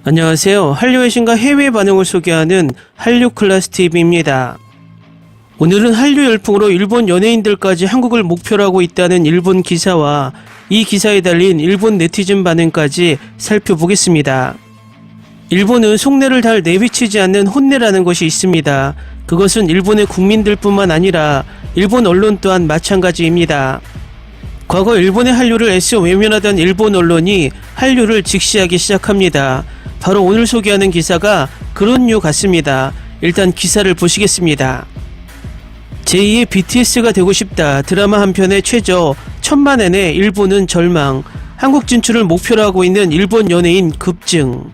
안녕하세요. 한류의 신과 해외 반응을 소개하는 한류클래스TV입니다. 오늘은 한류 열풍으로 일본 연예인들까지 한국을 목표로 하고 있다는 일본 기사와 이 기사에 달린 일본 네티즌 반응까지 살펴보겠습니다. 일본은 속내를 잘 내비치지 않는 혼내라는 것이 있습니다. 그것은 일본의 국민들뿐만 아니라 일본 언론 또한 마찬가지입니다. 과거 일본의 한류를 애써 외면하던 일본 언론이 한류를 직시하기 시작합니다. 바로 오늘 소개하는 기사가 그런 류 같습니다. 일단 기사를 보시겠습니다. 제2의 BTS가 되고 싶다. 드라마 한 편의 최저 1000만엔에 일본은 절망. 한국 진출을 목표로 하고 있는 일본 연예인 급증.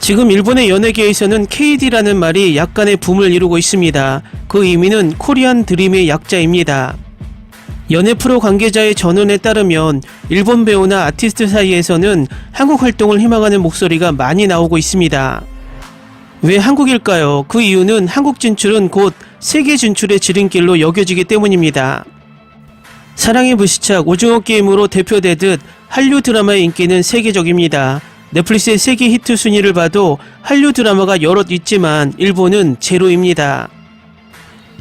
지금 일본의 연예계에서는 KD라는 말이 약간의 붐을 이루고 있습니다. 그 의미는 코리안 드림의 약자입니다. 연예 프로 관계자의 전언에 따르면 일본 배우나 아티스트 사이에서는 한국 활동을 희망하는 목소리가 많이 나오고 있습니다. 왜 한국일까요? 그 이유는 한국 진출은 곧 세계 진출의 지름길로 여겨지기 때문입니다. 사랑의 불시착, 오징어 게임으로 대표되듯 한류 드라마의 인기는 세계적입니다. 넷플릭스의 세계 히트 순위를 봐도 한류 드라마가 여럿 있지만 일본은 제로입니다.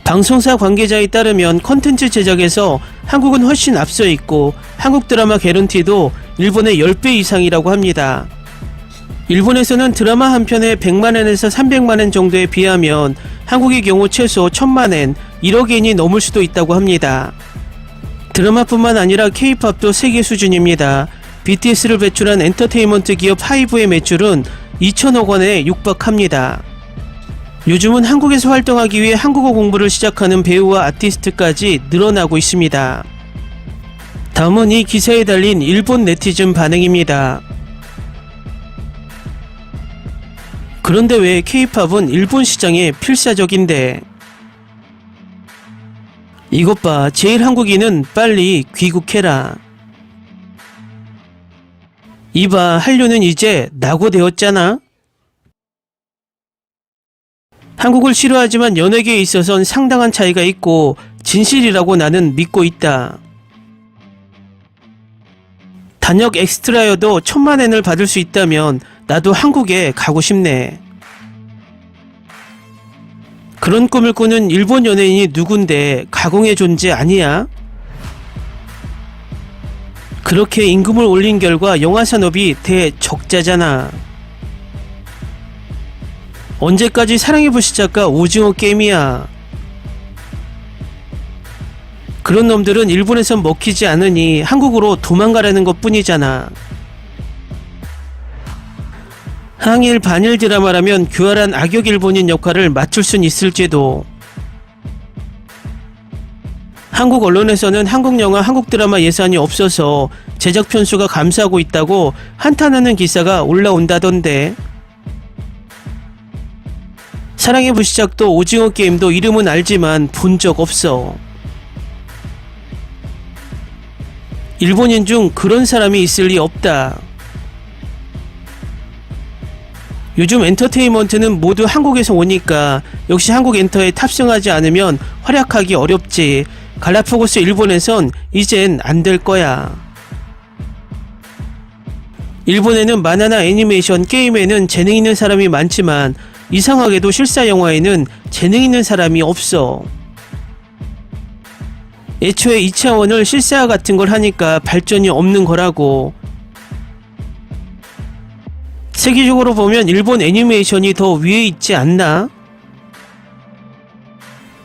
방송사 관계자에 따르면 컨텐츠 제작에서 한국은 훨씬 앞서 있고 한국 드라마 개런티도 일본의 10배 이상이라고 합니다. 일본에서는 드라마 한 편에 100만엔에서 300만엔 정도에 비하면 한국의 경우 최소 1000만엔, 1억엔이 넘을 수도 있다고 합니다. 드라마뿐만 아니라 K-팝도 세계 수준입니다. BTS를 배출한 엔터테인먼트 기업 하이브의 매출은 2천억 원에 육박합니다. 요즘은 한국에서 활동하기 위해 한국어 공부를 시작하는 배우와 아티스트까지 늘어나고 있습니다. 다음은 이 기사에 달린 일본 네티즌 반응입니다. 그런데 왜 K-팝은 일본 시장에 필사적인데? 이것 봐, 제일 한국인은 빨리 귀국해라. 이봐, 한류는 이제 낙오되었잖아? 한국을 싫어하지만 연예계에 있어선 상당한 차이가 있고 진실이라고 나는 믿고 있다. 단역 엑스트라여도 1000만엔을 받을 수 있다면 나도 한국에 가고 싶네. 그런 꿈을 꾸는 일본 연예인이 누군데 가공의 존재 아니야? 그렇게 임금을 올린 결과 영화 산업이 대적자잖아. 언제까지 사랑의 불시착과 오징어 게임이야. 그런 놈들은 일본에선 먹히지 않으니 한국으로 도망가라는 것 뿐이잖아. 항일 반일 드라마라면 교활한 악역 일본인 역할을 맡을 순 있을지도. 한국 언론에서는 한국 영화, 한국 드라마 예산이 없어서 제작 편수가 감소하고 있다고 한탄하는 기사가 올라온다던데. 사랑의 불시착도 오징어 게임도 이름은 알지만 본 적 없어. 일본인 중 그런 사람이 있을 리 없다. 요즘 엔터테인먼트는 모두 한국에서 오니까 역시 한국 엔터에 탑승하지 않으면 활약하기 어렵지. 갈라파고스 일본에선 이젠 안 될 거야. 일본에는 만화나 애니메이션, 게임에는 재능 있는 사람이 많지만 이상하게도 실사 영화에는 재능 있는 사람이 없어. 애초에 2차원을 실사 같은 걸 하니까 발전이 없는 거라고. 세계적으로 보면 일본 애니메이션이 더 위에 있지 않나?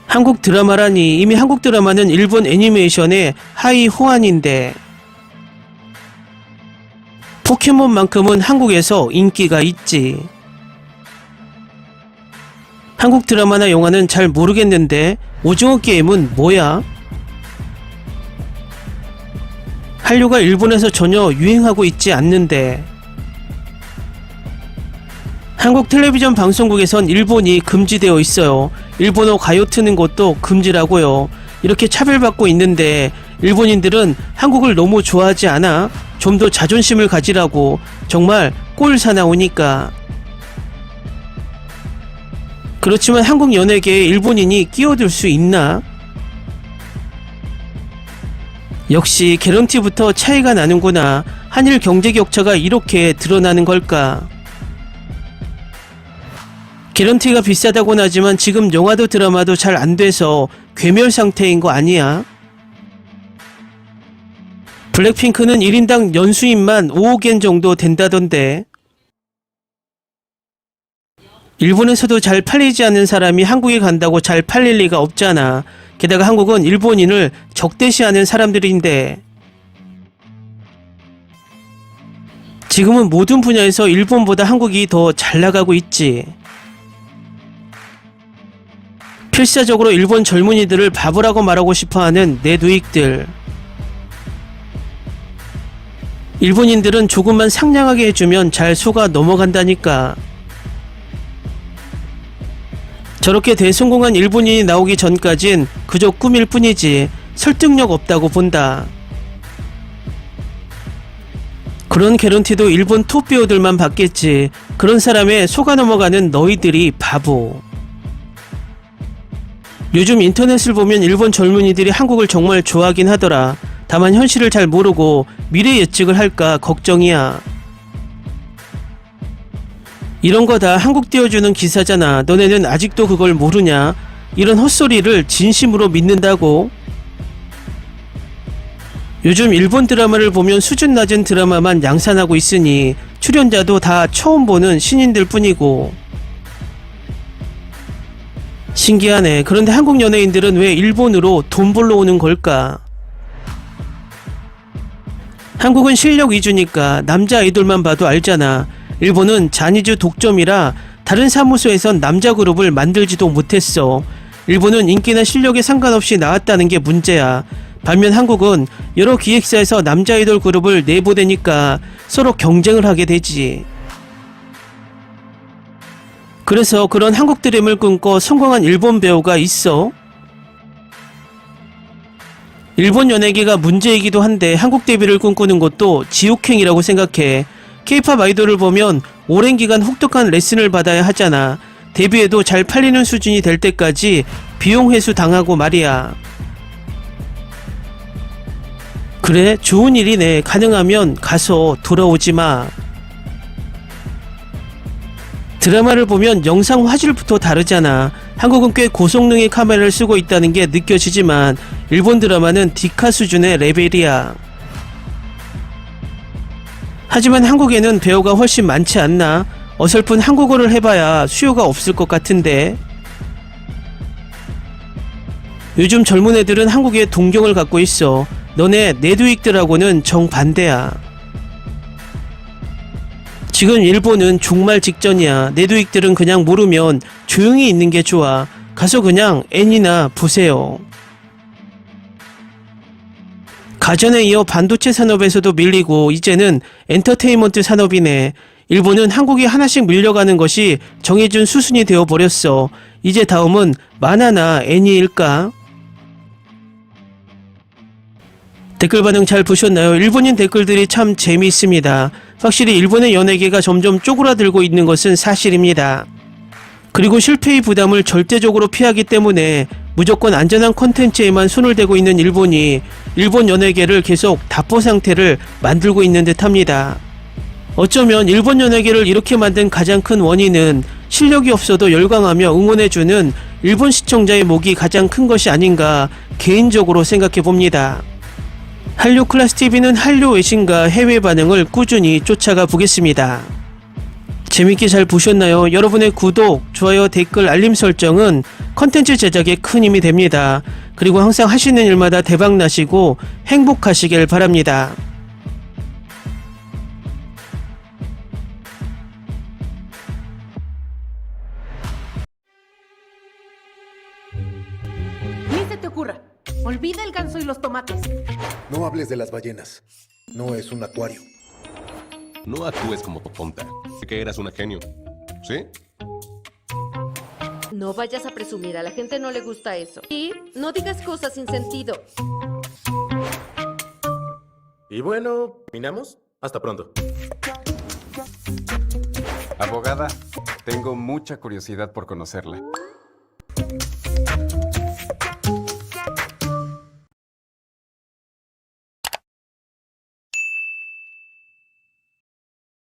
한국 드라마라니 이미 한국 드라마는 일본 애니메이션의 하위 호환인데. 포켓몬만큼은 한국에서 인기가 있지. 한국 드라마나 영화는 잘 모르겠는데 오징어 게임은 뭐야? 한류가 일본에서 전혀 유행하고 있지 않는데. 한국 텔레비전 방송국에선 일본이 금지되어 있어요. 일본어 가요 트는 것도 금지라고요. 이렇게 차별받고 있는데 일본인들은 한국을 너무 좋아하지 않아? 좀 더 자존심을 가지라고. 정말 꼴 사나우니까. 그렇지만 한국 연예계에 일본인이 끼어들 수 있나? 역시 개런티부터 차이가 나는구나. 한일 경제 격차가 이렇게 드러나는 걸까? 개런티가 비싸다고는 하지만 지금 영화도 드라마도 잘 안 돼서 괴멸 상태인 거 아니야? 블랙핑크는 1인당 연수입만 5억 엔 정도 된다던데. 일본에서도 잘 팔리지 않는 사람이 한국에 간다고 잘 팔릴 리가 없잖아. 게다가 한국은 일본인을 적대시하는 사람들인데. 지금은 모든 분야에서 일본보다 한국이 더 잘 나가고 있지. 필사적으로 일본 젊은이들을 바보라고 말하고 싶어하는 내누익들. 일본인들은 조금만 상냥하게 해주면 잘 속아 넘어간다니까. 저렇게 대성공한 일본인이 나오기 전까진 그저 꿈일 뿐이지 설득력 없다고 본다. 그런 개런티도 일본 톱 배우들만 받겠지. 그런 사람의 속아 넘어가는 너희들이 바보. 요즘 인터넷을 보면 일본 젊은이들이 한국을 정말 좋아하긴 하더라. 다만 현실을 잘 모르고 미래 예측을 할까 걱정이야. 이런 거 다 한국 띄워주는 기사잖아. 너네는 아직도 그걸 모르냐? 이런 헛소리를 진심으로 믿는다고? 요즘 일본 드라마를 보면 수준 낮은 드라마만 양산하고 있으니 출연자도 다 처음 보는 신인들 뿐이고. 신기하네. 그런데 한국 연예인들은 왜 일본으로 돈 벌러 오는 걸까? 한국은 실력 위주니까 남자 아이돌만 봐도 알잖아. 일본은 잔이주 독점이라 다른 사무소에선 남자 그룹을 만들지도 못했어. 일본은 인기나 실력에 상관없이 나왔다는 게 문제야. 반면 한국은 여러 기획사에서 남자 아이돌 그룹을 내보내니까 서로 경쟁을 하게 되지. 그래서 그런 한국 드림을 꿈꿔 성공한 일본 배우가 있어? 일본 연예계가 문제이기도 한데 한국 데뷔를 꿈꾸는 것도 지옥행이라고 생각해. K-POP 아이돌을 보면 오랜 기간 혹독한 레슨을 받아야 하잖아. 데뷔해도 잘 팔리는 수준이 될 때까지 비용 회수 당하고 말이야. 그래, 좋은 일이네. 가능하면 가서 돌아오지 마. 드라마를 보면 영상 화질부터 다르잖아. 한국은 꽤 고성능의 카메라를 쓰고 있다는 게 느껴지지만 일본 드라마는 디카 수준의 레벨이야. 하지만 한국에는 배우가 훨씬 많지 않나? 어설픈 한국어를 해봐야 수요가 없을 것 같은데. 요즘 젊은 애들은 한국에 동경을 갖고 있어. 너네 내두익들하고는 정반대야. 지금 일본은 종말 직전이야. 내두익들은 그냥 모르면 조용히 있는 게 좋아. 가서 그냥 애니나 보세요. 가전에 이어 반도체 산업에서도 밀리고 이제는 엔터테인먼트 산업이네. 일본은 한국이 하나씩 밀려가는 것이 정해진 수순이 되어버렸어. 이제 다음은 만화나 애니일까? 댓글 반응 잘 보셨나요? 일본인 댓글들이 참 재미있습니다. 확실히 일본의 연예계가 점점 쪼그라들고 있는 것은 사실입니다. 그리고 실패의 부담을 절대적으로 피하기 때문에 무조건 안전한 콘텐츠에만 손을 대고 있는 일본이 일본 연예계를 계속 답보 상태를 만들고 있는 듯합니다. 어쩌면 일본 연예계를 이렇게 만든 가장 큰 원인은 실력이 없어도 열광하며 응원해주는 일본 시청자의 목이 가장 큰 것이 아닌가 개인적으로 생각해봅니다. 한류 클래스TV는 한류 외신과 해외 반응을 꾸준히 쫓아가 보겠습니다. 재밌게 잘 보셨나요? 여러분의 구독, 좋아요, 댓글, 알림 설정은 컨텐츠 제작에 큰 힘이 됩니다. 그리고 항상 하시는 일마다 대박 나시고 행복하시길 바랍니다. Ni se te ocurra. Olvida el ganso y los tomates. No hables de las ballenas. No es un acuario. No actúes como tonta. Que eras una genio. ¿Sí? No vayas a presumir, a la gente no le gusta eso. Y no digas cosas sin sentido. Y bueno, ¿terminamos? Hasta pronto. Abogada, tengo mucha curiosidad por conocerla.